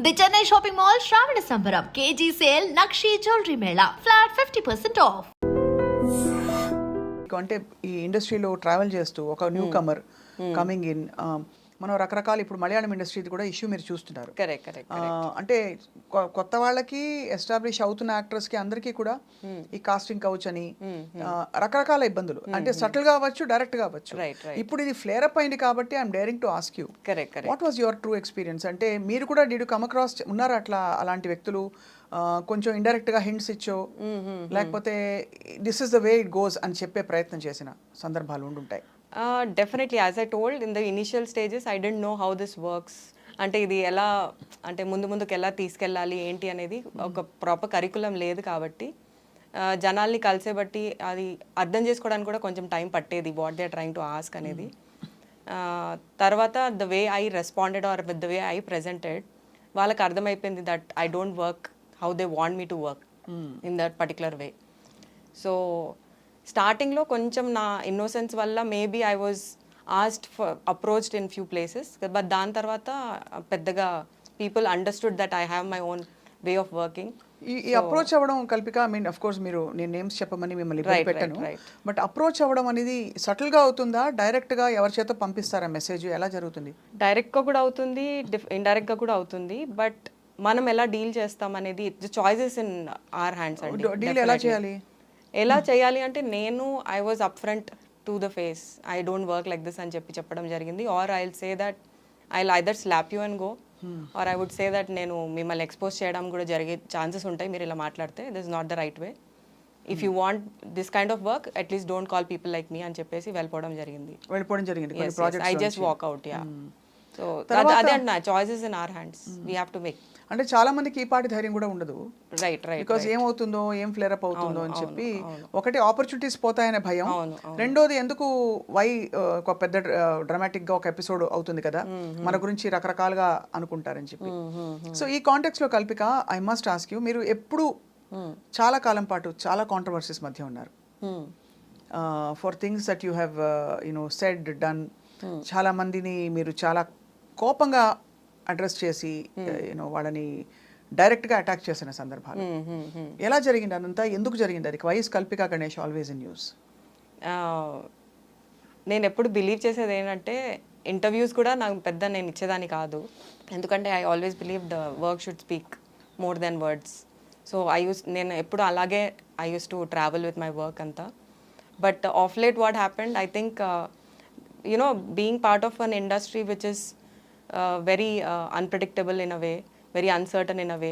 The Chennai shopping mall శ్రావణ సంబరం KG sale nakshi jewellery Mela flat 50% of. అంటే ఈ ఇండస్ట్రీలో ట్రావెల్ చేస్తూ ఒక న్యూ కమర్ కమింగ్ ఇన్, మనం రకరకాల ఇప్పుడు మలయాళం ఇండస్ట్రీది కూడా ఇష్యూ మీరు చూస్తున్నారు. అంటే కొత్త వాళ్ళకి ఎస్టాబ్లిష్ అవుతున్న యాక్టర్స్కి అందరికీ కూడా ఈ కాస్టింగ్ కౌచ్ అని రకరకాల ఇబ్బందులు, అంటే సటిల్ గా అవ్వచ్చు, డైరెక్ట్ గా అవ్వచ్చు. ఇప్పుడు ఇది ఫ్లేర్ అప్ అయింది కాబట్టి I'm daring to ask you, what was your true experience? అంటే మీరు కూడా డిడ్ యు కమ్ అక్రాస్ ఉన్నారా అలాంటి వ్యక్తులు? కొంచెం ఇండైరెక్ట్ గా హింట్స్ ఇచ్చో లేకపోతే this is the way it goes అని చెప్పే ప్రయత్నం చేసిన సందర్భాలు ఉండుంటాయి. Definitely, as I told in the initial stages, I didn't know how this works. అంటే ఇది ఎలా, అంటే ముందుకు ఎలా తీసుకెళ్ళాలి ఏంటి అనేది ఒక ప్రాపర్ కరికులం లేదు కాబట్టి జనాల్ని కలిసే బట్టి అది అర్థం చేసుకోవడానికి కూడా కొంచెం టైం పట్టేది, what they are trying to ask అనేది. తర్వాత the way I responded or with the way I presented, వాళ్ళకి అర్థమైపోయింది that I don't work how they want me to work in that particular way. So స్టార్టింగ్లో కొంచెం నా innocence వల్ల maybe I was asked for approached in few places, but దాని తర్వాత పెద్దగా people understood that I have my own way of working. ఈ approach అవ్వడం Kalpika, I mean of course మీరు నేను నేమ్స్ చెప్పమని మిమ్మల్ని ఇబ్బంది పెట్టాను, బట్ అప్రోచ్ అవ్వడం అనేది సటిల్ గా అవుతుందా, డైరెక్ట్ గా ఎవరి చేత పంపిస్తారా మెసేజ్, ఎలా జరుగుతుంది? డైరెక్ట్ గా కూడా అవుతుంది, ఇండైరెక్ట్ గా కూడా అవుతుంది, బట్ మనం ఎలా డీల్ చేస్తాం అనేది చాయిసెస్ ఇన్ ఆర్ హ్యాండ్స్ అండి. డీల్ ఎలా చేయాలి? ఎలా చేయాలి అంటే నేను I was up front to the face, I don't work like this అని చెప్పడం జరిగింది. Or I will say that I will either slap you and go, or I would say that నేను మిమ్మల్ని ఎక్స్పోజ్ చేయడం కూడా జరిగే ఛాన్సెస్ ఉంటాయి మీరు ఇలా మాట్లాడితే, this is not the right way. If you want this kind of work atleast don't call people like me అని చెప్పేసి వెళ్ళిపోవడం జరిగింది. I just walk out. Ya, so అదే అంటున్నా, choices in our hands, we have to make. అంటే చాలా మందికి ఈ పాటి ధైర్యం కూడా ఉండదు, రైట్ బికాజ్ ఏమవుతుందో, ఏం ఫ్లేర్ అప్ అవుతుందో అని చెప్పి, ఒకటి ఆపర్చునిటీస్ పోతాయనే భయం, రెండోది ఎందుకు ఒక పెద్ద డ్రామాటిక్ గా ఒక ఎపిసోడ్ అవుతుంది కదా, మన గురించి రకరకాలుగా అనుకుంటారని చెప్పి. సో ఈ కాంటెక్స్ట్ లో Kalpika, I must ask you, మీరు ఎప్పుడు చాలా కాలం పాటు చాలా కాంట్రవర్సీస్ మధ్య ఉన్నారు, for things that you have said done. చాలా మందిని మీరు చాలా కోపంగా అడ్రస్ చేసి వాళ్ళని డైరెక్ట్గా అటాక్ చేసిన సందర్భాలు ఎలా జరిగింది? అదంతా ఎందుకు జరిగింది? అది YS Kalpika Ganesh always in news. నేను ఎప్పుడు బిలీవ్ చేసేది ఏంటంటే, ఇంటర్వ్యూస్ కూడా నాకు పెద్ద నేను ఇచ్చేదాన్ని కాదు, ఎందుకంటే I always believe the work should speak more than words. So నేను ఎప్పుడు అలాగే I use to travel with my work అంతా. But of late what happened, I think being part of an industry which is very unpredictable in a way, very uncertain in a way.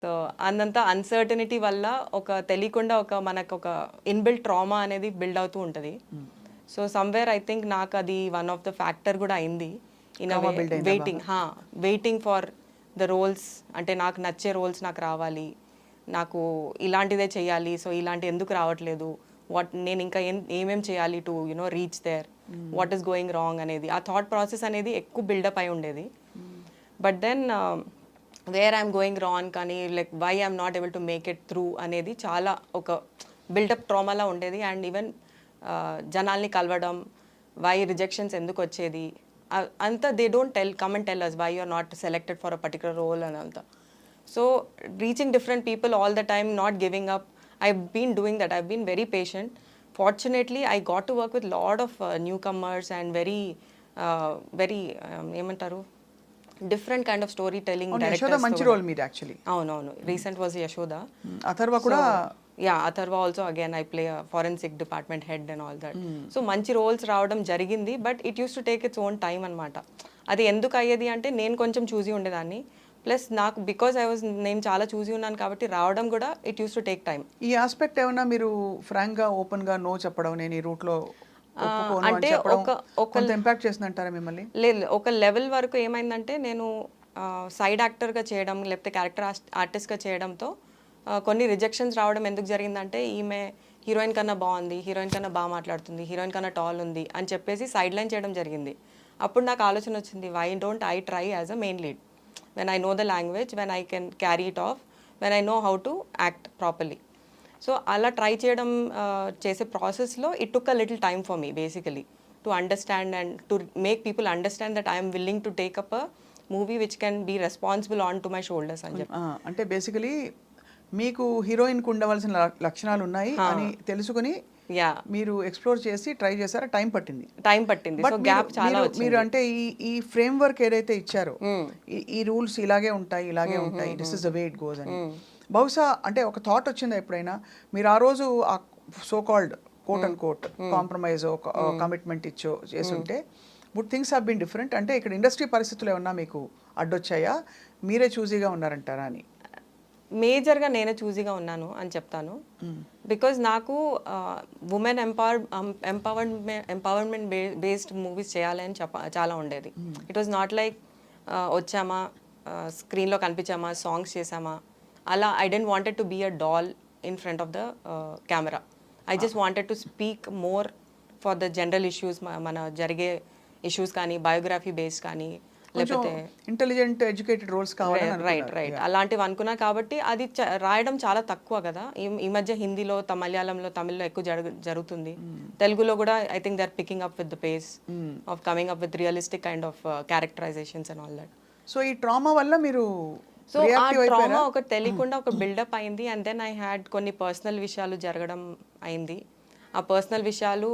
So అందంతా uncertainty వల్ల ఒక తెలియకుండా మనకు ఒక inbuilt trauma అనేది build అవుతూ ఉంటుంది. సో సమ్వేర్ ఐ థింక్ నాకు అది వన్ ఆఫ్ ద ఫ్యాక్టర్ కూడా అయింది in a way. Waiting for the roles, అంటే నాకు నచ్చే రోల్స్ నాకు రావాలి, నాకు ఇలాంటిదే చేయాలి, సో ఇలాంటి ఎందుకు రావట్లేదు, నేను ఇంకా ఏమేం చేయాలి to reach there, what is going wrong అనేది, ఆ థాట్ ప్రాసెస్ అనేది ఎక్కువ బిల్డప్ అయి ఉండేది. But then where I'm going wrong కానీ like why I'm not able to make it through అనేది చాలా ఒక బిల్డప్ ట్రామాలా ఉండేది. అండ్ ఈవెన్ జనాల్ని కలవడం, వై రిజెక్షన్స్ ఎందుకు వచ్చేది అంతా, they don't come and tell us why you are not selected for a particular role అని అంతా. So reaching different people all the time, not giving up. I've been doing that. I've been very patient. Fortunately, I got to work with a lot of newcomers and very ఏమంటారు, different kind of storytelling directors. Yashoda మంచి role మీద actually. అవునవును, recent was Yashoda. Atharva కూడా, Atharva also again I play forensic department head and all that. So మంచి roles రావడం జరిగింది, but it use to take its own time అనమాట. అది ఎందుకు అయ్యేది అంటే, నేను కొంచెం చూసి ఉండేదాన్ని, ప్లస్ నాకు బికాజ్ నేను చాలా చూసి ఉన్నాను కాబట్టి రావడం కూడా it use to take time. ఈ ఆస్పెక్ట్ ఏమన్నా మీరు ఫ్రాంక్ గా ఓపెన్ గా నో చెప్పడం, నేను ఈ రూట్ లో అంటే కొంత ఇంపాక్ట్ చేసిందంటారా మిమ్మల్ని? లేదు, ఒక లెవెల్ వరకు ఏమైందంటే, నేను సైడ్ యాక్టర్గా చేయడం లేకపోతే క్యారెక్టర్ ఆర్టిస్ట్గా చేయడంతో కొన్ని రిజెక్షన్స్ రావడం ఎందుకు జరిగిందంటే, ఈమె హీరోయిన్ కన్నా బాగుంది, హీరోయిన్ కన్నా బాగా మాట్లాడుతుంది, హీరోయిన్ కన్నా టాల్ ఉంది అని చెప్పేసి సైడ్ లైన్ చేయడం జరిగింది. అప్పుడు నాకు ఆలోచన వచ్చింది, why don't I try as a main lead, when I know the language, when I can carry it off, when I know how to act properly. So ala try cheyadam chese process lo it took a little time for me basically to understand and to make people understand that I am willing to take up a movie which can be responsible on to my shoulders అని చెప్పి. అంటే basically మీకు హీరోయిన్కి ఉండవలసిన లక్షణాలు ఉన్నాయి అని తెలుసుకుని యా మీరు ఎక్స్ప్లోర్ చేసి ట్రై చేశారా? టైం పట్టింది. సో గ్యాప్ చాలా వచ్చింది. మీరు అంటే ఈ ఫ్రేమ్ వర్క్ ఏదైతే ఇచ్చారో ఈ రూల్స్ ఇలాగే ఉంటాయి this is the way it goes అని బహుశా అంటే ఒక థాట్ వచ్చిందా ఎప్పుడైనా? మీరు ఆ రోజు ఆ so called quote and quote compromise commitment చేసుంటే would things have been different? అంటే ఇక్కడ ఇండస్ట్రీ పరిస్థితులు ఏమన్నా మీకు అడ్డొచ్చాయా, మీరే చూజీగా ఉన్నారంటారా అని? మేజర్గా నేనే చూజీగా ఉన్నాను అని చెప్తాను. బికాజ్ నాకు ఉమెన్ ఎంపవర్మెంట్ బేస్డ్ మూవీస్ చేయాలి అని చాలా ఉండేది. ఇట్ వాజ్ నాట్ లైక్ వచ్చామా స్క్రీన్లో కనిపించామా సాంగ్స్ చేసామా అలా. I didn't wanted to be a doll in front of the camera. I just wanted to speak more for the general issues, మన జరిగే ఇష్యూస్ కానీ బయోగ్రఫీ బేస్డ్ కానీ లేకపోతే ఇంటెలిజెంట్ ఎడ్యుకేటెడ్ రోల్స్ కావాలి. రైట్ అలాంటివి అనుకున్నా. కాబట్టి అది రాయడం చాలా తక్కువ కదా. ఈ మధ్య హిందీలో మలయాళంలో తమిళ్లో ఎక్కువ జరుగుతుంది. తెలుగులో కూడా I think they are picking up with the pace of coming up with realistic kind of characterisations and all that. So ఈ ట్రామా వల్ల మీరు సో ఆ ట్రామా ఒక తెలియకుండా ఒక బిల్డప్ అయింది. అండ్ దెన్ ఐ హ్యాడ్ కొన్ని పర్సనల్ విషయాలు జరగడం అయింది. ఆ పర్సనల్ విషయాలు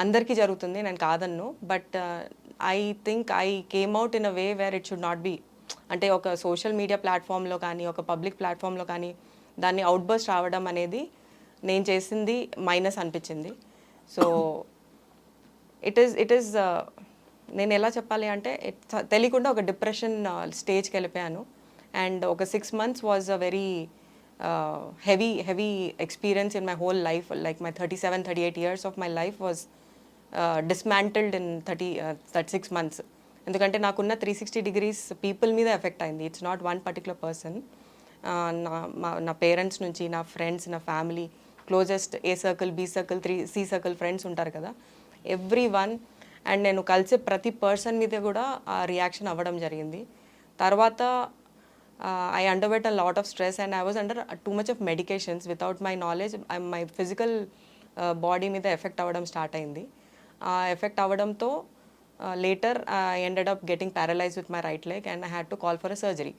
అందరికీ జరుగుతుంది, నేను కాదన్ను. But I think I came out in a way where it should not be. అంటే ఒక సోషల్ మీడియా ప్లాట్ఫామ్లో కానీ ఒక పబ్లిక్ ప్లాట్ఫామ్లో కానీ దాన్ని అవుట్బర్స్ట్ రావడం అనేది నేను చేసింది మైనస్ అనిపించింది. సో ఇట్ ఈస్ నేను ఎలా చెప్పాలి అంటే తెలియకుండా ఒక డిప్రెషన్ స్టేజ్కి వెళ్ళిపోయాను. అండ్ ఒక 6 months was a very heavy experience in my whole life. Like my 37-38 years of my life was dismantled in 36 months. ఎందుకంటే నాకున్న 360 degrees పీపుల్ మీద ఎఫెక్ట్ అయింది. It's not one particular person. నా పేరెంట్స్ నుంచి, నా ఫ్రెండ్స్, నా family, closest A circle, B circle, C circle friends ఉంటారు కదా, ఎవ్రీ వన్. అండ్ నేను కలిసే ప్రతి పర్సన్ మీద కూడా ఆ రియాక్షన్ అవ్వడం జరిగింది. తర్వాత I underwent a lot of stress and I was under too much of medications without my knowledge. My physical body మీద ఎఫెక్ట్ అవ్వడం స్టార్ట్ అయింది. ఆ ఎఫెక్ట్ అవ్వడంతో later I ended up getting paralyzed with my right leg and I had to call for a surgery.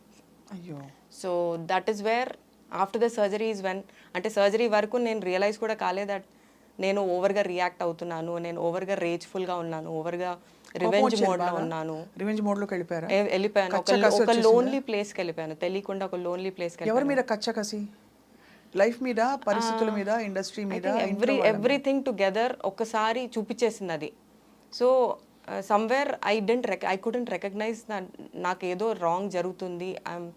అయ్యో. So that is where after the surgery is when, అంటే surgery వరకు నేను realise కూడా కాలేదు that నేను ఓవర్గా react అవుతున్నాను, నేను ఓవర్గా రేజ్ఫుల్గా ఉన్నాను, ఓవర్గా రివెంజ్ మోడ్లో ఉన్నాను. రివెంజ్ మోడ్లోకి వెళ్ళిపోయారా? వెళ్ళిపోయాను. ఒక లోన్లీ ప్లేస్కి వెళ్ళిపోయాను, తెలియకుండా ఒక లోన్లీ ప్లేస్కి. ఎవరి మీద కచ్చకసి? లైఫ్ మీద, పరిస్థితుల మీద, ఇండస్ట్రీ మీద, ఎవ్రీథింగ్ టుగెదర్ ఒక్కసారి చూపించేసింది అది. So somewhere I couldn't recognise నాకు ఏదో రాంగ్ జరుగుతుంది, ఐఎమ్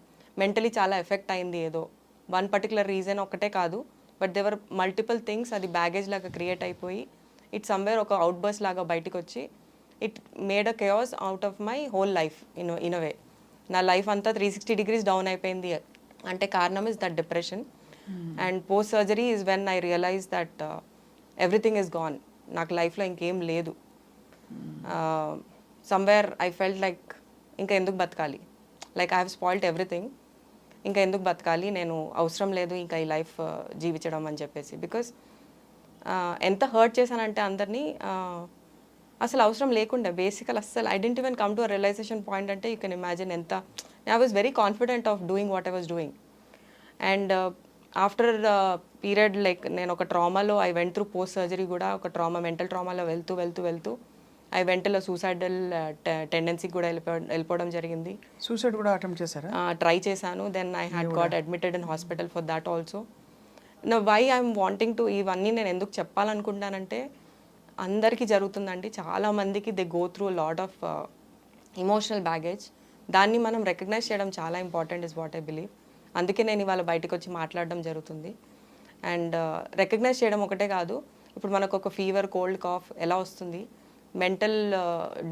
మెంటలీ చాలా ఎఫెక్ట్ అయింది. ఏదో వన్ పర్టికులర్ రీజన్ ఒకటే కాదు, బట్ దేవర్ మల్టిపుల్ థింగ్స్. అది బ్యాగేజ్ లాగా క్రియేట్ అయిపోయి ఇట్ సమ్వేర్ ఒక అవుట్ బస్ లాగా బయటకు వచ్చి it made a chaos out of my whole life in a way. నా లైఫ్ అంతా 360 degrees డౌన్ అయిపోయింది. అంటే కారణం is that depression. And post surgery is when I realise that everything is gone. నాకు లైఫ్లో ఇంకేం లేదు. సమ్వేర్ ఐ ఫెల్ట్ లైక్ ఇంకా ఎందుకు బతకాలి, like I have spoiled everything, ఇంకా ఎందుకు బతకాలి, నేను అవసరం లేదు ఇంకా ఈ లైఫ్ జీవించడం అని చెప్పేసి. బికాస్ ఎంత హర్ట్ చేశానంటే అందరినీ, అసలు అవసరం లేకుండా బేసికల్ అస్సలు I didn't even come to a realisation point. అంటే యూ కెన్ ఇమాజిన్ ఎంత I was very confident of doing what I was doing. And after period like నేను ఒక ట్రామాలో I went through post surgery కూడా ఒక mental ట్రామాలో వెళ్తూ I went suicidal టెండెన్సీకి కూడా వెళ్ళిపోవడం జరిగింది. సూసైడ్ కూడా అటెంప్ట్ చేశారా? ట్రై చేశాను. Then I had got admitted in hospital for that also. నా వై ఐఎమ్ వాంటింగ్ టు ఇవన్నీ నేను ఎందుకు చెప్పాలనుకుంటానంటే అందరికీ జరుగుతుందండి. చాలామందికి they go through lot of emotional baggage. దాన్ని మనం రికగ్నైజ్ చేయడం చాలా important is what I believe. అందుకే నేను ఇవాళ బయటకు వచ్చి మాట్లాడడం జరుగుతుంది. అండ్ రికగ్నైజ్ చేయడం ఒకటే కాదు, ఇప్పుడు మనకు ఒక ఫీవర్, కోల్డ్, కాఫ్ ఎలా వస్తుంది, mental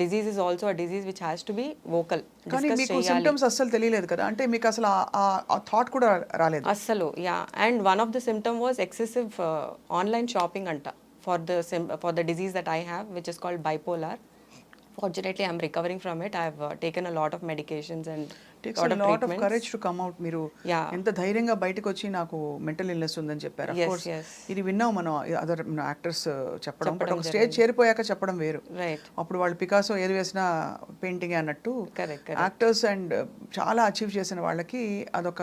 disease is also a disease which has to be vocal. కానీ మీకు సింప్టమ్స్ అస్సలు తెలియలేదు కదా, అంటే మీకు అసలు ఆ థాట్ కూడా రాలేదు అస్సలు. Yeah, and one of the symptom was excessive online shopping అంట for the disease that I have which is called bipolar. Fortunately, I'm recovering from it. I've taken a lot of medications and takes lot a of lot of treatments. Courage to come out. మీరు Yeah. ఎంత ధైర్యంగా బయటకు వచ్చి నాకు mental illness ఉందని చెప్పారు. Of Yes, course yes. ఇది విన్నాం మనం అదర్ యాక్టర్స్ చెప్పడం, బట్ చెప్పడం ఒక స్టేజ్ చేరిపోయాక చెప్పడం వేరు. Right. అప్పుడు వాళ్ళు పికాసో ఏది వేసినా పెయింటింగ్ అన్నట్టు Correct, correct. యాక్టర్స్ అండ్ చాలా అచీవ్ చేసిన వాళ్ళకి అదొక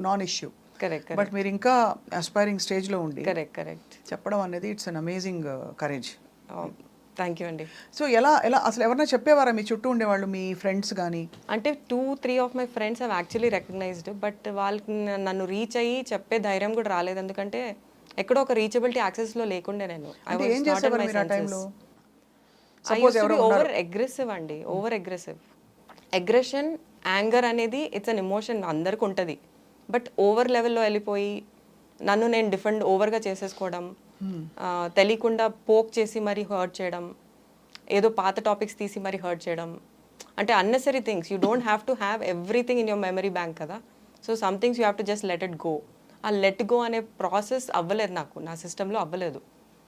non issue. Correct, correct. But మీరు ఇంకా అస్పైరింగ్ స్టేజ్లో ఉండి Correct, correct. చెప్పడం అనేది it's an amazing courage. Thank you అండి. సో ఎలా ఎలా అసలు ఎవరైనా చెప్పేవారా మీ చుట్టూ ఉండేవాళ్ళు, మీ ఫ్రెండ్స్ కానీ? అంటే 2-3 of my friends have actually recognised, but వాళ్ళకి నన్ను రీచ్ అయ్యి చెప్పే ధైర్యం కూడా రాలేదు. ఎందుకంటే ఎక్కడో ఒక రీచబిలిటీ యాక్సెస్లో లేకుండే నేను. అంటే ఏం చేసేవారు మీరు ఆ టైంలో? ఓవర్ అగ్రెసివ్ అండి, ఓవర్ అగ్రెసివ్. అగ్రెషన్, యాంగర్ అనేది ఇట్స్ అన్ ఎమోషన్, అందరికి ఉంటుంది. బట్ ఓవర్ లెవెల్లో వెళ్ళిపోయి నన్ను నేను ఓవర్గా చేసేసుకోవడం, తెలియకుండా పోక్ చేసి మరీ హర్ట్ చేయడం, ఏదో పాత టాపిక్స్ తీసి మరీ హర్ట్ చేయడం, అంటే unnecessary things. You don't have to have everything in your memory bank కదా. So some things you have to just let it go. ఆ లెట్ గో అనే ప్రాసెస్ అవ్వలేదు నాకు, నా సిస్టంలో అవ్వలేదు.